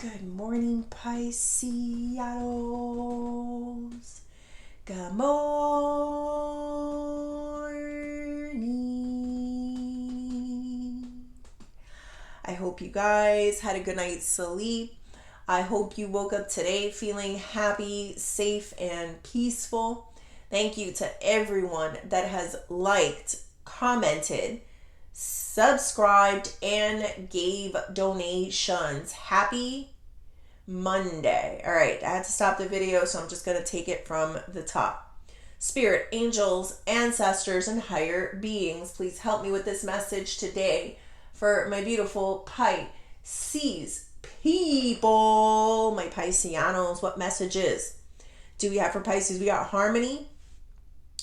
Good morning, Pisces. Good morning. I hope you guys had a good night's sleep. I hope you woke up today feeling happy, safe, and peaceful. Thank you to everyone that has liked, commented, subscribed, and gave donations. Happy Monday. All right, I had to stop the video, so I'm just going to take it from the top. Spirit, angels, ancestors, and higher beings, please help me with this message today for my beautiful Pisces people, my Pisceanos. What messages do we have for Pisces? We got harmony,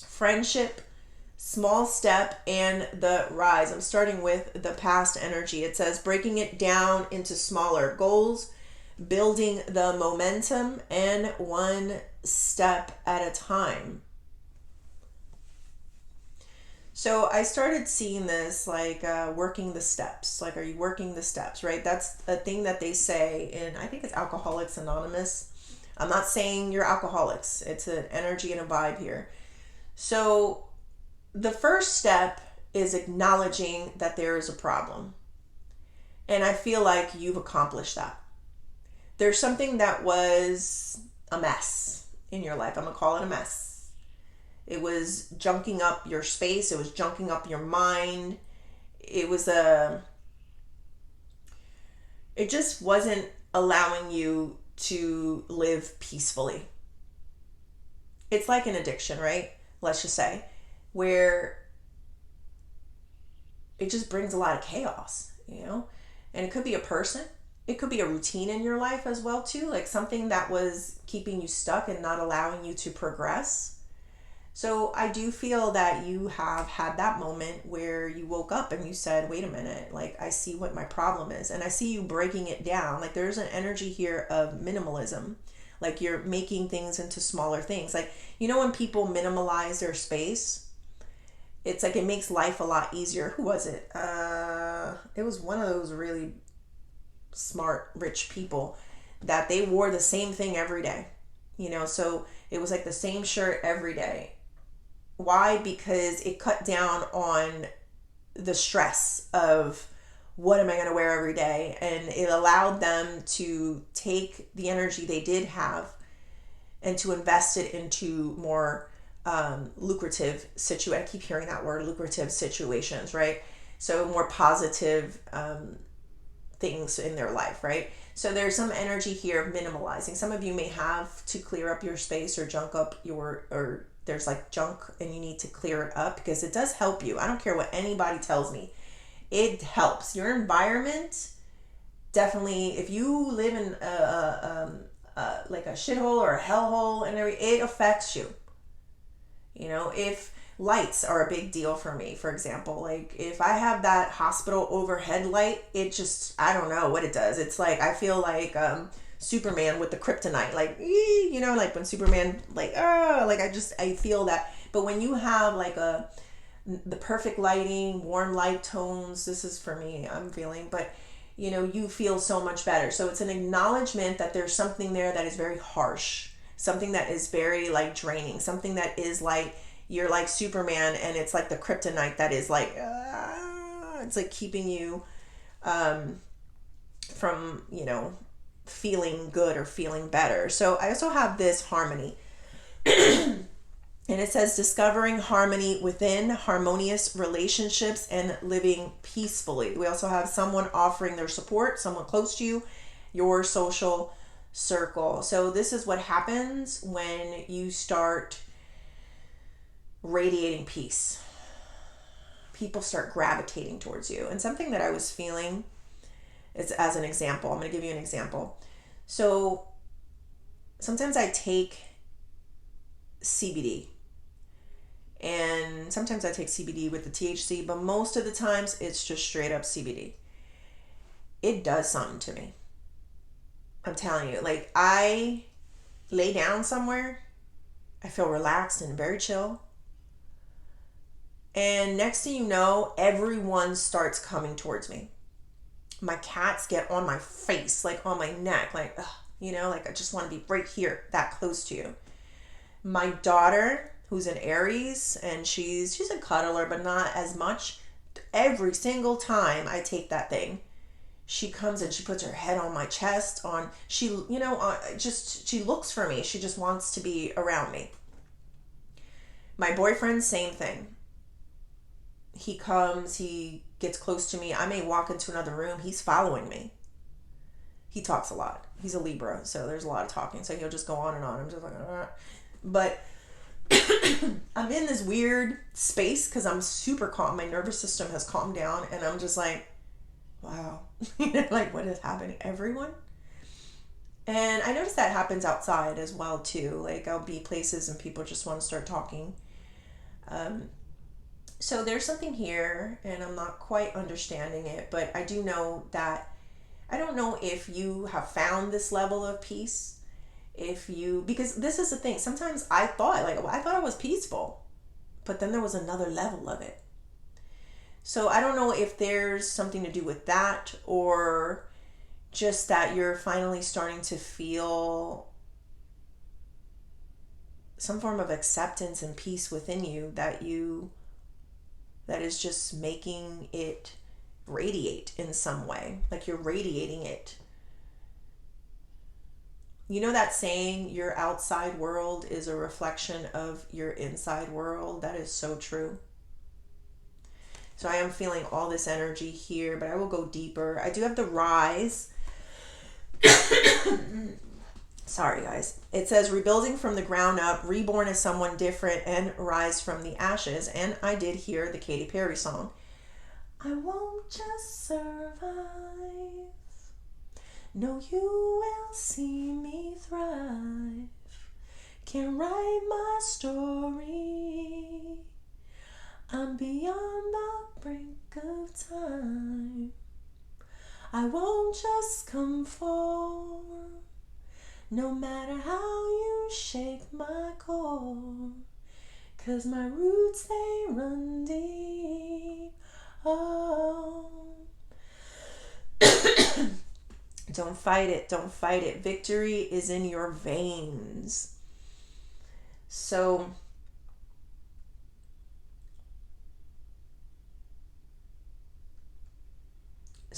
friendship, small step, and the rise. I'm starting with the past energy. It says breaking it down into smaller goals, building the momentum, and one step at a time. So I started seeing this like working the steps. Like, are you working the steps, right? That's a thing that they say in, I think it's Alcoholics Anonymous. I'm not saying you're alcoholics. It's an energy and a vibe here. So the first step is acknowledging that there is a problem. And I feel like you've accomplished that. There's something that was a mess in your life. I'm going to call it a mess. It was junking up your space. It was junking up your mind. It just wasn't allowing you to live peacefully. It's like an addiction, right? Let's just say, where it just brings a lot of chaos, and it could be a person. It could be a routine in your life as well too, like something that was keeping you stuck and not allowing you to progress. So I do feel that you have had that moment where you woke up and you said, wait a minute, like I see what my problem is, and I see you breaking it down. Like there's an energy here of minimalism. Like you're making things into smaller things. Like, when people minimalize their space, it's like it makes life a lot easier. Who was it? It was one of those really smart, rich people that they wore the same thing every day. So it was like the same shirt every day. Why? Because it cut down on the stress of what am I going to wear every day? And it allowed them to take the energy they did have and to invest it into more lucrative I keep hearing that word, lucrative situations, right? So more positive things in their life, right? So there's some energy here of minimalizing. Some of you may have to clear up your space or there's like junk and you need to clear it up, because it does help you. I don't care what anybody tells me. It helps. Your environment, definitely, if you live in like a shithole or a hellhole and it affects you. If lights are a big deal for me, for example, like if I have that hospital overhead light, it just, I don't know what it does. It's like, I feel like Superman with the kryptonite, like, like when Superman, like, I feel that. But when you have like the perfect lighting, warm light tones, this is for me, I'm feeling, but you feel so much better. So it's an acknowledgement that there's something there that is very harsh, something that is very like draining, something that is like, you're like Superman and it's like the kryptonite that is like, it's like keeping you from, feeling good or feeling better. So I also have this harmony. And it says discovering harmony within harmonious relationships and living peacefully. We also have someone offering their support, someone close to you, your social circle. So this is what happens when you start radiating peace. People start gravitating towards you. And something that I was feeling is, as an example, I'm going to give you an example. So sometimes I take CBD. And sometimes I take CBD with the THC, but most of the times it's just straight up CBD. It does something to me. I'm telling you, like I lay down somewhere, I feel relaxed and very chill. And next thing you know, everyone starts coming towards me. My cats get on my face, like on my neck, like, ugh, you know, like I just want to be right here, that close to you. My daughter, who's an Aries, and she's a cuddler, but not as much. Every single time I take that thing, she comes and she puts her head on my chest, on she, you know, just she looks for me. She just wants to be around me. My boyfriend, same thing. He comes, he gets close to me. I may walk into another room. He's following me. He talks a lot. He's a Libra, so there's a lot of talking. So he'll just go on and on. I'm just like, but I'm in this weird space because I'm super calm. My nervous system has calmed down, and I'm just like, wow, like what is happening? Everyone? And I notice that happens outside as well too. Like I'll be places and people just want to start talking. So there's something here, and I'm not quite understanding it, but I do know that I don't know if you have found this level of peace. Because this is the thing. Sometimes I thought I was peaceful, but then there was another level of it. So I don't know if there's something to do with that, or just that you're finally starting to feel some form of acceptance and peace within you that is just making it radiate in some way. Like you're radiating it. You know that saying, your outside world is a reflection of your inside world? That is so true. So I am feeling all this energy here, but I will go deeper. I do have the rise. Sorry, guys. It says rebuilding from the ground up, reborn as someone different, and rise from the ashes. And I did hear the Katy Perry song. I won't just survive. No, you will see me thrive. Can write my story. I'm beyond the brink of time. I won't just conform. No matter how you shake my core, 'cause my roots, they run deep. Oh. Don't fight it. Don't fight it. Victory is in your veins. So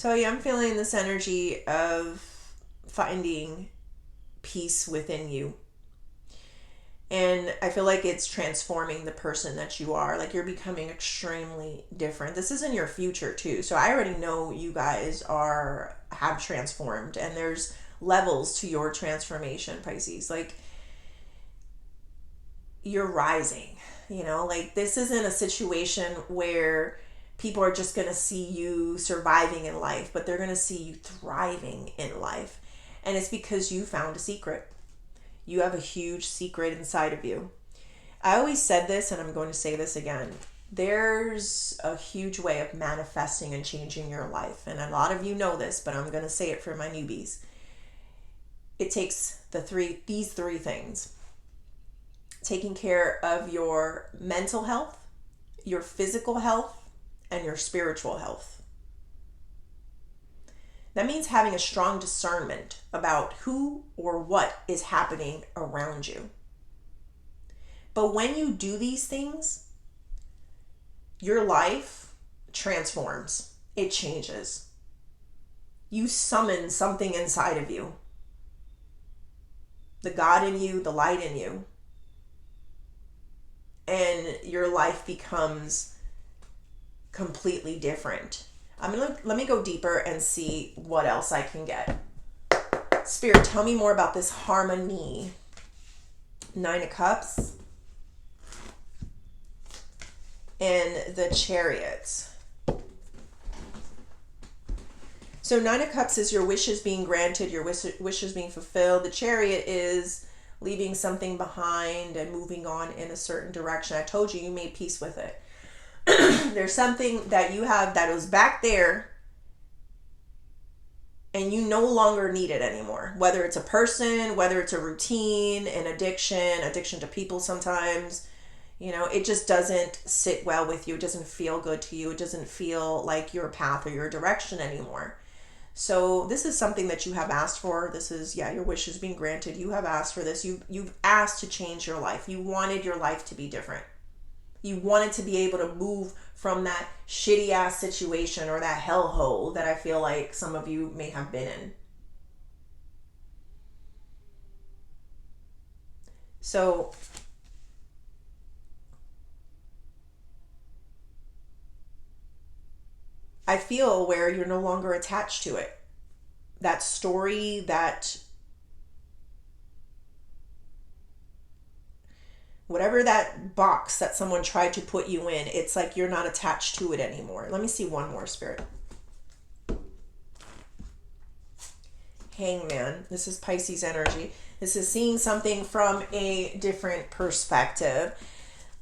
yeah, I'm feeling this energy of finding peace within you. And I feel like it's transforming the person that you are. Like you're becoming extremely different. This is in your future too. So I already know you guys have transformed, and there's levels to your transformation, Pisces. Like you're rising, you know, like this isn't a situation where people are just going to see you surviving in life, but they're going to see you thriving in life. And it's because you found a secret. You have a huge secret inside of you. I always said this, and I'm going to say this again. There's a huge way of manifesting and changing your life. And a lot of you know this, but I'm going to say it for my newbies. It takes these three things. Taking care of your mental health, your physical health, and your spiritual health. That means having a strong discernment about who or what is happening around you. But when you do these things, your life transforms. It changes. You summon something inside of you. The God in you, the light in you. And your life becomes completely different. Let me go deeper and see what else I can get. Spirit, tell me more about this harmony. 9 of Cups and the Chariot. So 9 of Cups is your wishes being granted, your wishes being fulfilled. The Chariot is leaving something behind and moving on in a certain direction. I told you made peace with it. There's something that you have that was back there and you no longer need it anymore. Whether it's a person, whether it's a routine, an addiction to people sometimes, you know, it just doesn't sit well with you. It doesn't feel good to you. It doesn't feel like your path or your direction anymore. So this is something that you have asked for. This is, yeah, your wish is being granted. You have asked for this. You've asked to change your life. You wanted your life to be different. You wanted to be able to move from that shitty ass situation or that hellhole that I feel like some of you may have been in. So I feel where you're no longer attached to it. That story, that whatever that box that someone tried to put you in, it's like you're not attached to it anymore. Let me see one more, Spirit. Hangman. This is Pisces energy. This is seeing something from a different perspective.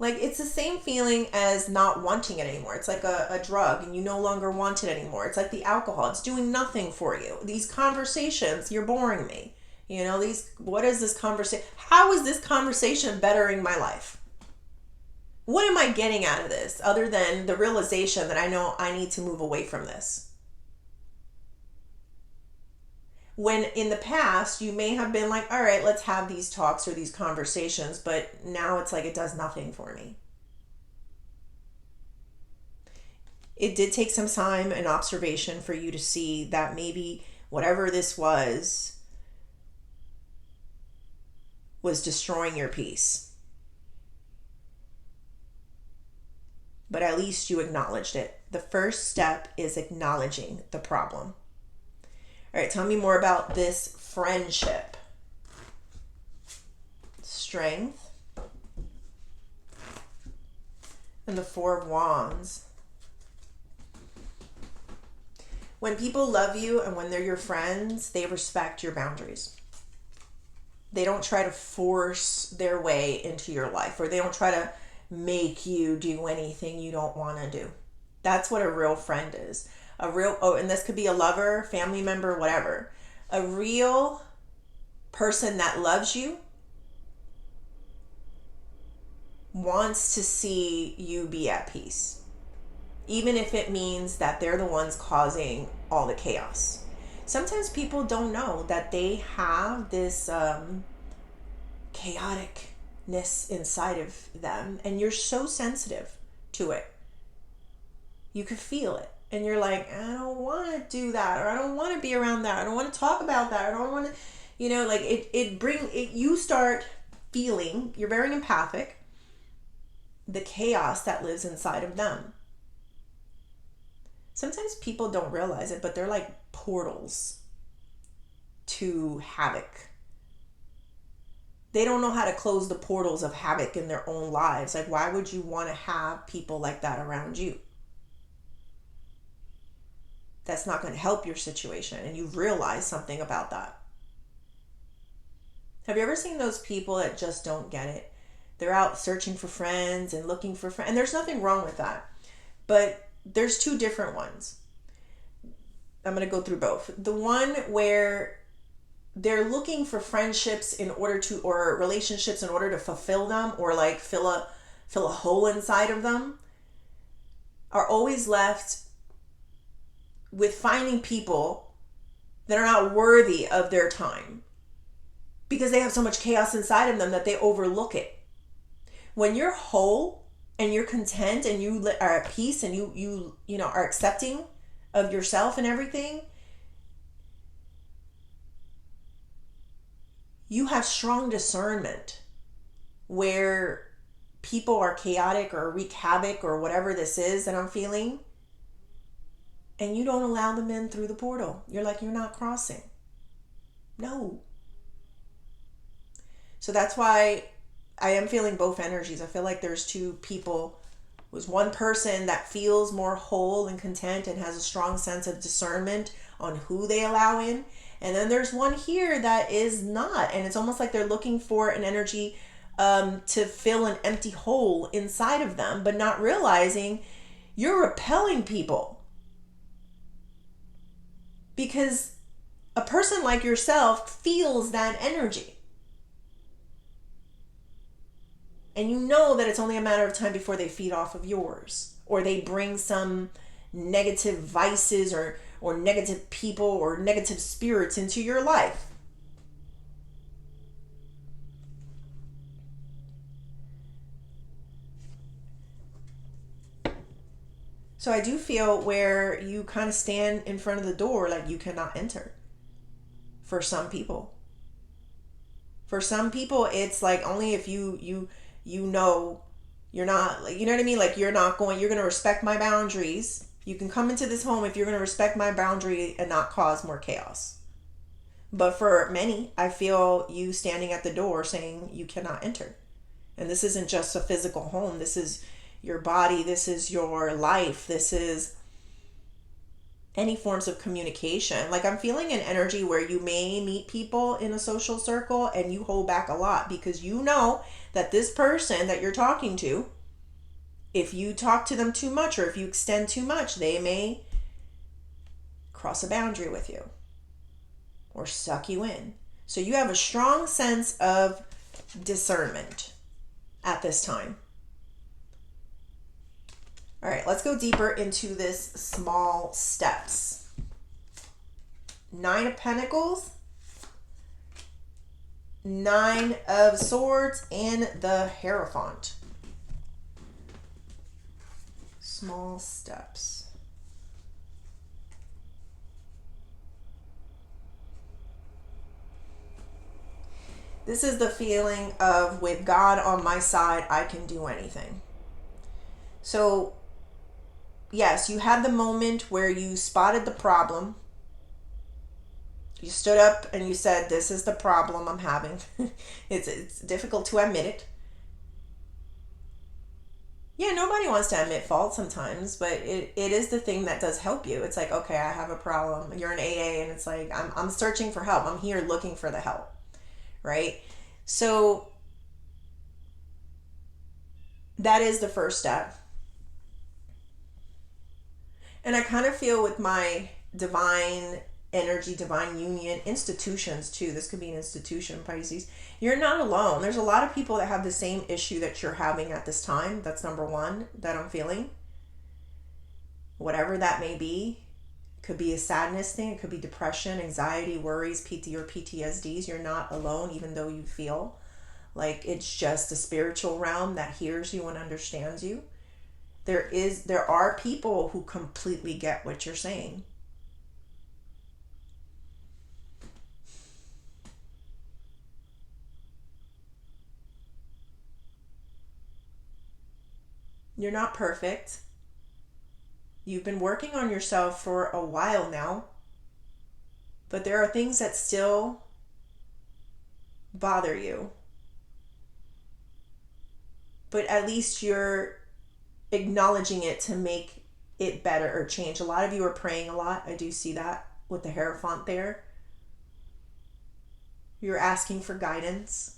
Like, it's the same feeling as not wanting it anymore. It's like a drug and you no longer want it anymore. It's like the alcohol. It's doing nothing for you. These conversations, you're boring me. You know, what is this conversation? How is this conversation bettering my life? What am I getting out of this other than the realization that I know I need to move away from this? When in the past, you may have been like, all right, let's have these talks or these conversations, but now it's like it does nothing for me. It did take some time and observation for you to see that maybe whatever this was destroying your peace. But at least you acknowledged it. The first step is acknowledging the problem. All right, tell me more about this friendship. Strength. And the Four of Wands. When people love you and when they're your friends, they respect your boundaries. They don't try to force their way into your life, or they don't try to make you do anything you don't want to do. That's what a real friend is. And this could be a lover, family member, whatever. A real person that loves you wants to see you be at peace, even if it means that they're the ones causing all the chaos. Sometimes people don't know that they have this chaoticness inside of them, and you're so sensitive to it. You could feel it, and you're like, I don't want to do that, or I don't want to be around that, I don't want to talk about that, I don't want to, like you start feeling, you're very empathic, the chaos that lives inside of them. Sometimes people don't realize it, but they're like portals to havoc. They don't know how to close the portals of havoc in their own lives. Like, why would you want to have people like that around you? That's not going to help your situation, and you realize something about that. Have you ever seen those people that just don't get it? They're out searching for friends and looking for friends, and there's nothing wrong with that. But there's two different ones. I'm going to go through both. The one where they're looking for friendships or relationships in order to fulfill them, or like fill a hole inside of them, are always left with finding people that are not worthy of their time because they have so much chaos inside of them that they overlook it. When you're whole and you're content and you are at peace and you are accepting of yourself and everything, you have strong discernment where people are chaotic or wreak havoc or whatever this is that I'm feeling, and you don't allow them in through the portal. You're like, you're not crossing. No. So that's why I am feeling both energies. I feel like there's two people. There's one person that feels more whole and content and has a strong sense of discernment on who they allow in. And then there's one here that is not. And it's almost like they're looking for an energy to fill an empty hole inside of them, but not realizing you're repelling people. Because a person like yourself feels that energy. And you know that it's only a matter of time before they feed off of yours, or they bring some negative vices or or negative people or negative spirits into your life. So I do feel where you kind of stand in front of the door like you cannot enter for some people. For some people, it's like only if you know you're not, like, you know what I mean? Like you're going to respect my boundaries. You can come into this home if you're going to respect my boundary and not cause more chaos. But for many, I feel you standing at the door saying you cannot enter. And this isn't just a physical home. This is your body. This is your life. This is any forms of communication. Like I'm feeling an energy where you may meet people in a social circle and you hold back a lot because you know that this person that you're talking to, if you talk to them too much or if you extend too much, they may cross a boundary with you or suck you in. So you have a strong sense of discernment at this time. All right, let's go deeper into this small steps. 9 of Pentacles, 9 of Swords, and the Hierophant. Small steps. This is the feeling of, with God on my side, I can do anything. So yes, you had the moment where you spotted the problem. You stood up and you said, this is the problem I'm having. It's difficult to admit it. Yeah, nobody wants to admit fault sometimes, but it is the thing that does help you. It's like, okay, I have a problem. You're in AA and it's like, I'm searching for help. I'm here looking for the help, right? So that is the first step. And I kind of feel with my divine energy, divine union, institutions too. This could be an institution, Pisces. You're not alone. There's a lot of people that have the same issue that you're having at this time. That's number one that I'm feeling. Whatever that may be. It could be a sadness thing. It could be depression, anxiety, worries, PT or PTSDs. You're not alone, even though you feel like it's just a spiritual realm that hears you and understands you. There are people who completely get what you're saying. You're not perfect. You've been working on yourself for a while now, but there are things that still bother you. But at least you're acknowledging it to make it better or change. A lot of you are praying a lot. I do see that with the Hierophant there. You're asking for guidance.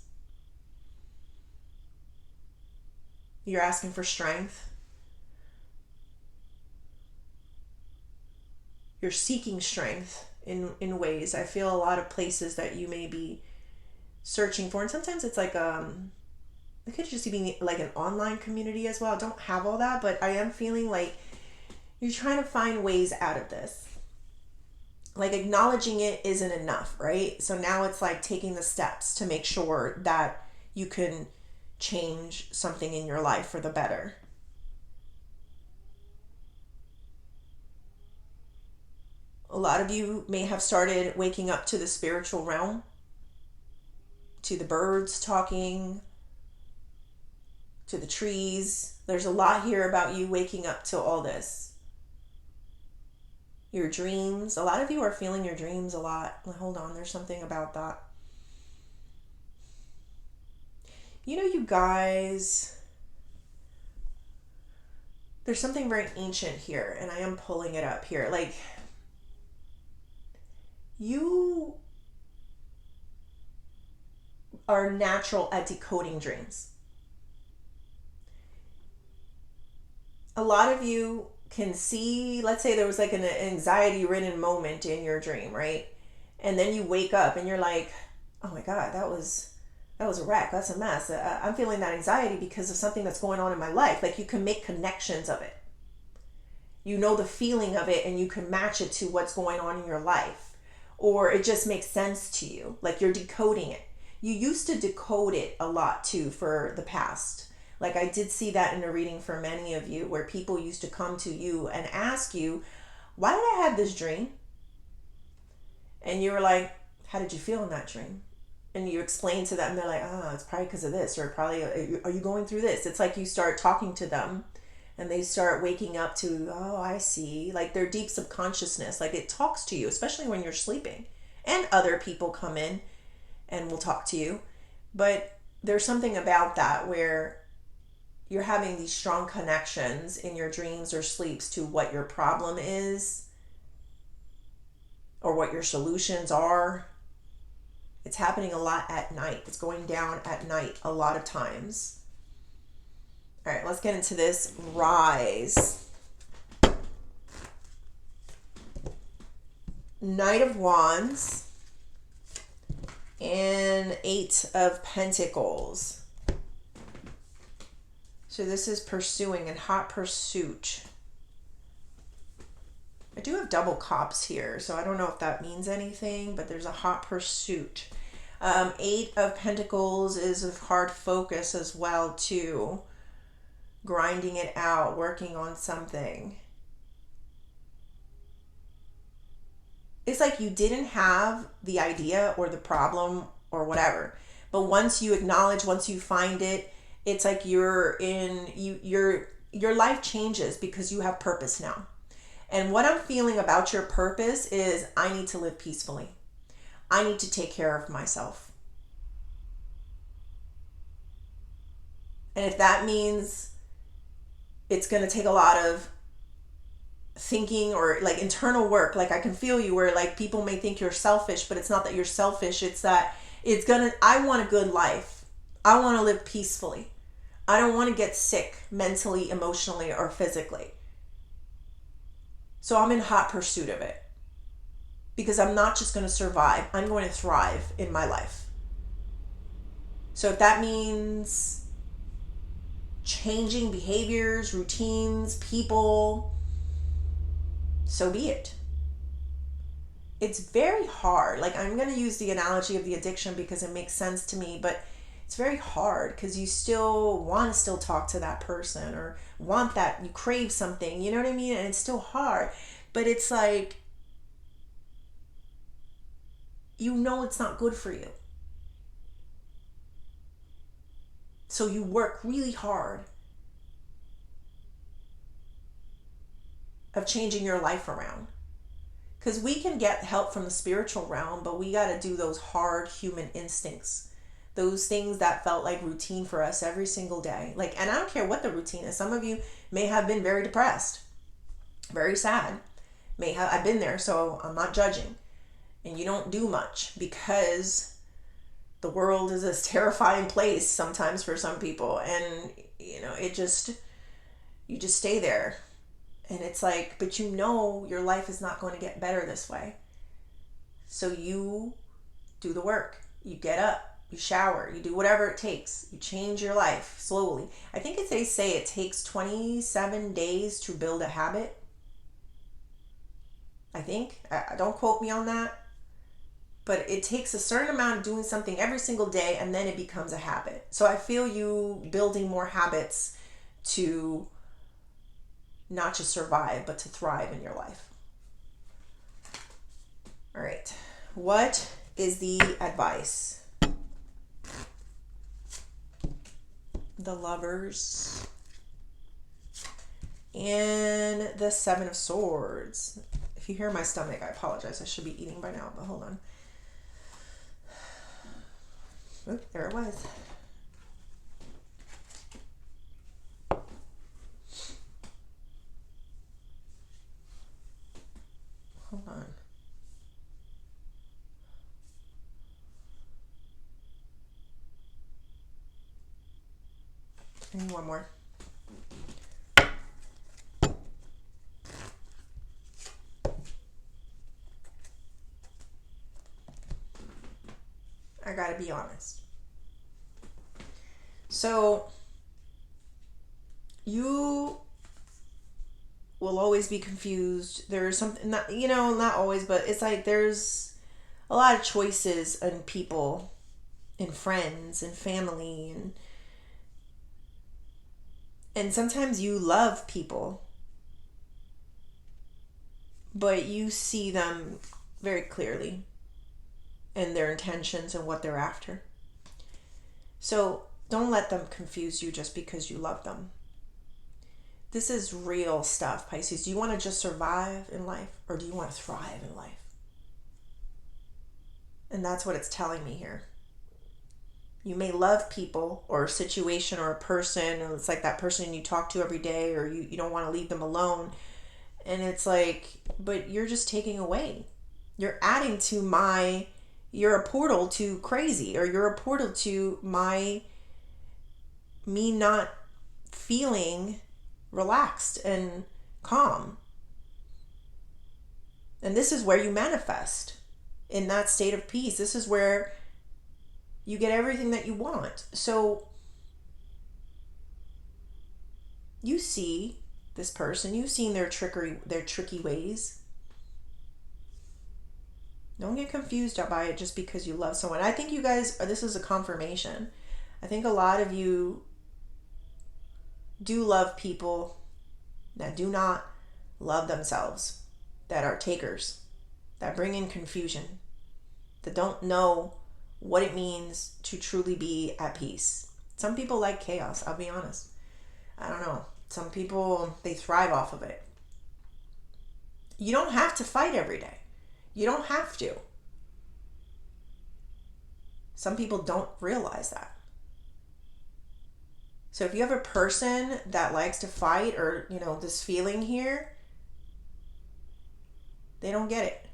You're asking for strength. You're seeking strength in ways. I feel a lot of places that you may be searching for. And sometimes it's like it could just be like an online community as well. I don't have all that, but I am feeling like you're trying to find ways out of this. Like acknowledging it isn't enough, right? So now it's like taking the steps to make sure that you can change something in your life for the better. A lot of you may have started waking up to the spiritual realm, to the birds talking, to the trees. There's a lot here about you waking up to all this. Your dreams. A lot of you are feeling your dreams a lot. Hold on, there's something about that. You know, you guys, there's something very ancient here, and I am pulling it up here. Like, you are natural at decoding dreams. A lot of you can see, let's say there was like an anxiety-ridden moment in your dream, right? And then you wake up and you're like, oh my God, that was a wreck. That's a mess. I'm feeling that anxiety because of something that's going on in my life. Like you can make connections of it. You know the feeling of it and you can match it to what's going on in your life. Or it just makes sense to you. Like you're decoding it. You used to decode it a lot too for the past. Like I did see that in a reading for many of you where people used to come to you and ask you, why did I have this dream? And you were like, how did you feel in that dream? And you explain to them, they're like, it's probably because of this, or probably, are you going through this? It's like you start talking to them and they start waking up to, oh, I see. Like their deep subconsciousness, like it talks to you, especially when you're sleeping. And other people come in and will talk to you. But there's something about that where you're having these strong connections in your dreams or sleeps to what your problem is or what your solutions are. It's happening a lot at night. It's going down at night a lot of times. All right, let's get into this rise. Knight of Wands and Eight of Pentacles. So this is pursuing and hot pursuit. I do have double cops here, so I don't know if that means anything, but there's a hot pursuit. Eight of Pentacles is a hard focus as well, too. Grinding it out, working on something. It's like you didn't have the idea or the problem or whatever, but once you acknowledge, once you find it, it's like your life changes because you have purpose now. And what I'm feeling about your purpose is I need to live peacefully. I need to take care of myself. And if that means it's going to take a lot of thinking or like internal work, like I can feel you where like people may think you're selfish, but it's not that you're selfish. It's that I want a good life. I want to live peacefully. I don't want to get sick mentally, emotionally, or physically. So I'm in hot pursuit of it because I'm not just going to survive. I'm going to thrive in my life. So if that means changing behaviors, routines, people, so be it. It's very hard. Like I'm going to use the analogy of the addiction because it makes sense to me, but it's very hard because you still want to still talk to that person or want that, you crave something, you know what I mean? And it's still hard, but it's like, you know, it's not good for you. So you work really hard of changing your life around. Because we can get help from the spiritual realm, but we got to do those hard human instincts. Those things that felt like routine for us every single day. Like, and I don't care what the routine is. Some of you may have been very depressed, very sad. I've been there, so I'm not judging. And you don't do much because the world is a terrifying place sometimes for some people. And, you know, you just stay there. And it's like, but you know your life is not going to get better this way. So you do the work. You get up. You shower, you do whatever it takes. You change your life slowly. I think they say it takes 27 days to build a habit. I think. Don't quote me on that. But it takes a certain amount of doing something every single day and then it becomes a habit. So I feel you building more habits to not just survive, but to thrive in your life. All right. What is the advice? The Lovers, and the Seven of Swords. If you hear my stomach, I apologize. I should be eating by now, but hold on. Oh, there it was. Hold on. I need one more. I gotta be honest. So you will always be confused. There's something, not, not always, but it's like there's a lot of choices in people, in friends, and family, and sometimes you love people, but you see them very clearly and their intentions and what they're after. So don't let them confuse you just because you love them. This is real stuff, Pisces. Do you want to just survive in life, or do you want to thrive in life? And that's what it's telling me here. You may love people or a situation or a person, or it's like that person you talk to every day, or you don't want to leave them alone. And it's like, but you're just taking away. You're adding to you're a portal to crazy, or you're a portal to me not feeling relaxed and calm. And this is where you manifest in that state of peace. This is where you get everything that you want. So you see this person, you've seen their tricky ways. Don't get confused by it just because you love someone. I think you guys, this is a confirmation. I think a lot of you do love people that do not love themselves, that are takers, that bring in confusion, that don't know what it means to truly be at peace. Some people like chaos, I'll be honest. I don't know. Some people, they thrive off of it. You don't have to fight every day. You don't have to. Some people don't realize that. So if you have a person that likes to fight, or, this feeling here, they don't get it.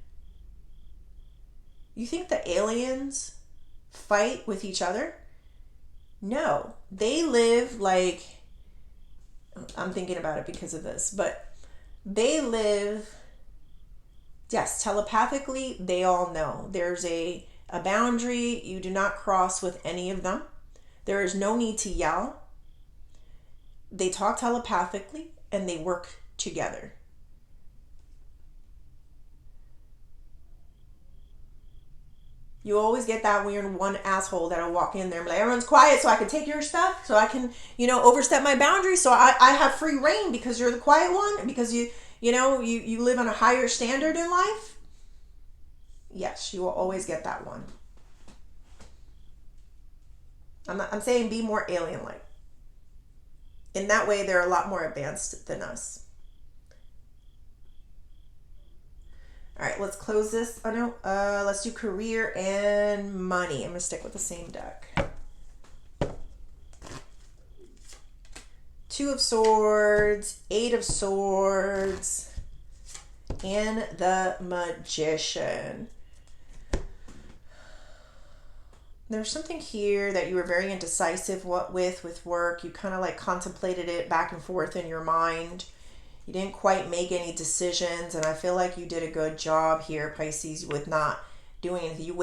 You think the aliens fight with each other? No. They live like, I'm thinking about it because of this, but they live, yes, telepathically, they all know. There's a boundary you do not cross with any of them. There is no need to yell. They talk telepathically and they work together. You always get that weird one asshole that'll walk in there and be like, everyone's quiet so I can take your stuff, so I can, overstep my boundaries, so I have free reign because you're the quiet one, and because you live on a higher standard in life. Yes, you will always get that one. I'm saying be more alien-like. In that way, they're a lot more advanced than us. All right, let's close this. Oh no, let's do career and money. I'm gonna stick with the same deck. Two of Swords, Eight of Swords, and the Magician. There's something here that you were very indecisive with work. You kind of like contemplated it back and forth in your mind. You didn't quite make any decisions, and I feel like you did a good job here, Pisces, with not doing anything. You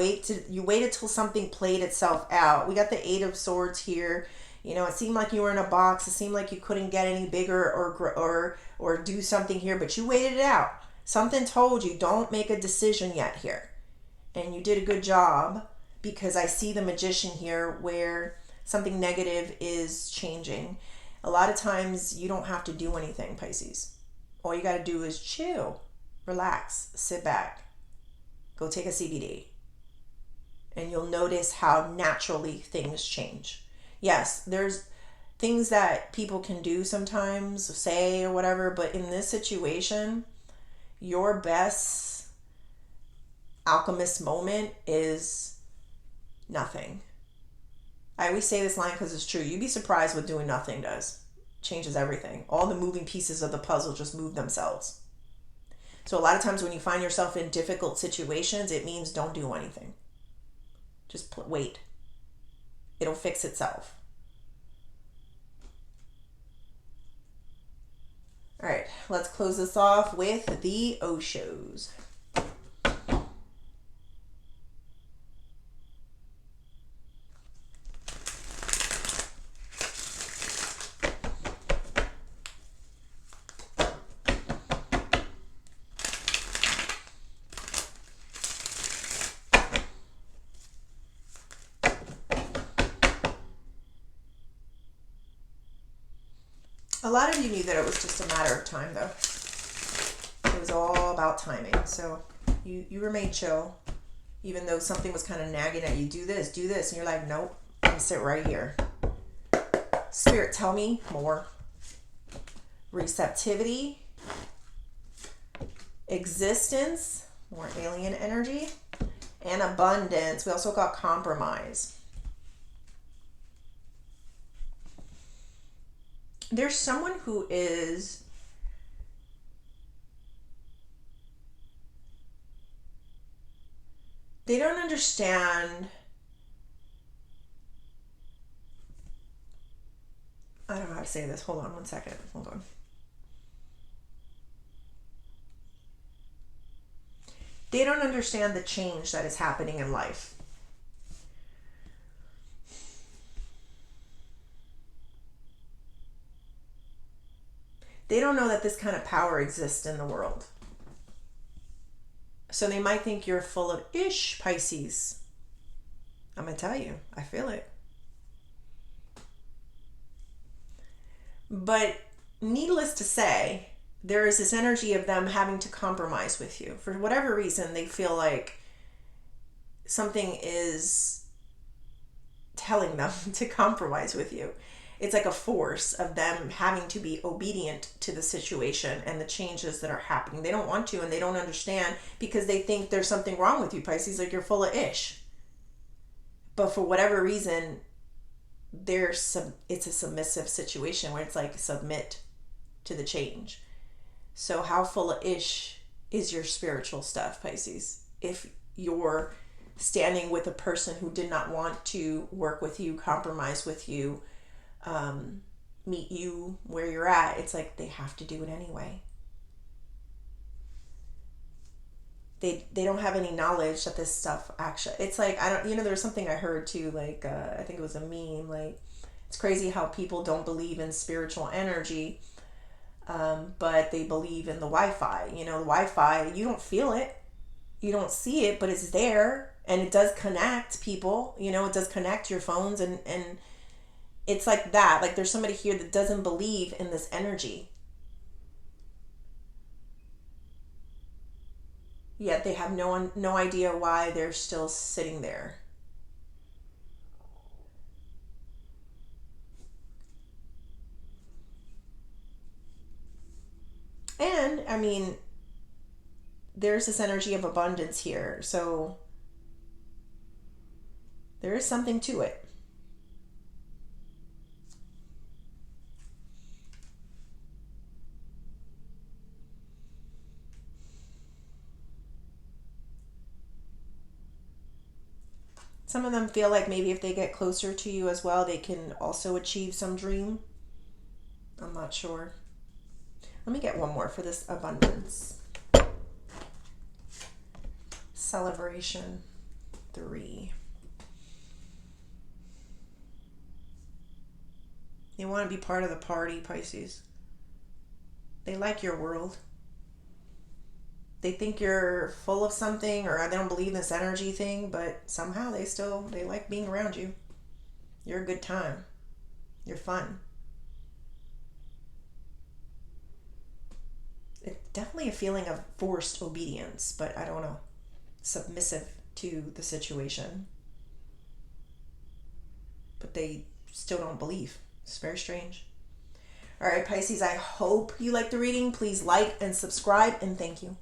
waited till something played itself out. We got the Eight of Swords here. It seemed like you were in a box. It seemed like you couldn't get any bigger or do something here, but you waited it out. Something told you, don't make a decision yet here. And you did a good job, because I see the Magician here where something negative is changing. A lot of times you don't have to do anything, Pisces. All you got to do is chill, relax, sit back, go take a CBD, and you'll notice how naturally things change. Yes, there's things that people can do sometimes, say or whatever, but in this situation, your best alchemist moment is nothing. I always say this line because it's true. You'd be surprised what doing nothing does. Changes everything. All the moving pieces of the puzzle just move themselves. So a lot of times when you find yourself in difficult situations, it means don't do anything. Just wait. It'll fix itself. All right, let's close this off with the Oshos. A lot of you knew that it was just a matter of time, though. It was all about timing. So you remain chill, even though something was kind of nagging at you. Do this, and you're like, nope, I'm gonna sit right here. Spirit, tell me more. Receptivity, existence, more alien energy, and abundance. We also got compromise. There's someone who is they don't understand. I don't know how to say this. Hold on one second. Hold on. They don't understand the change that is happening in life. They don't know that this kind of power exists in the world. So they might think you're full of ish, Pisces. I'm going to tell you, I feel it. But needless to say, there is this energy of them having to compromise with you. For whatever reason, they feel like something is telling them to compromise with you. It's like a force of them having to be obedient to the situation and the changes that are happening. They don't want to, and they don't understand because they think there's something wrong with you, Pisces, like you're full of ish. But for whatever reason, it's a submissive situation where it's like submit to the change. So how full of ish is your spiritual stuff, Pisces? If you're standing with a person who did not want to work with you, compromise with you, meet you where you're at, it's like they have to do it anyway. They don't have any knowledge that this stuff actually, it's like, there's something I heard too, like, I think it was a meme, like, it's crazy how people don't believe in spiritual energy, but they believe in the Wi-Fi. The Wi-Fi, you don't feel it, you don't see it, but it's there, and it does connect people, it does connect your phones, and it's like that. Like, there's somebody here that doesn't believe in this energy, yet they have no idea why they're still sitting there. And there's this energy of abundance here, so there is something to it. Some of them feel like maybe if they get closer to you as well, they can also achieve some dream. I'm not sure. Let me get one more for this abundance. Celebration 3. You want to be part of the party, Pisces. They like your world. They think you're full of something, or they don't believe in this energy thing, but somehow they like being around you. You're a good time. You're fun. It's definitely a feeling of forced obedience, but I don't know. Submissive to the situation. But they still don't believe. It's very strange. All right, Pisces, I hope you liked the reading. Please like and subscribe, and thank you.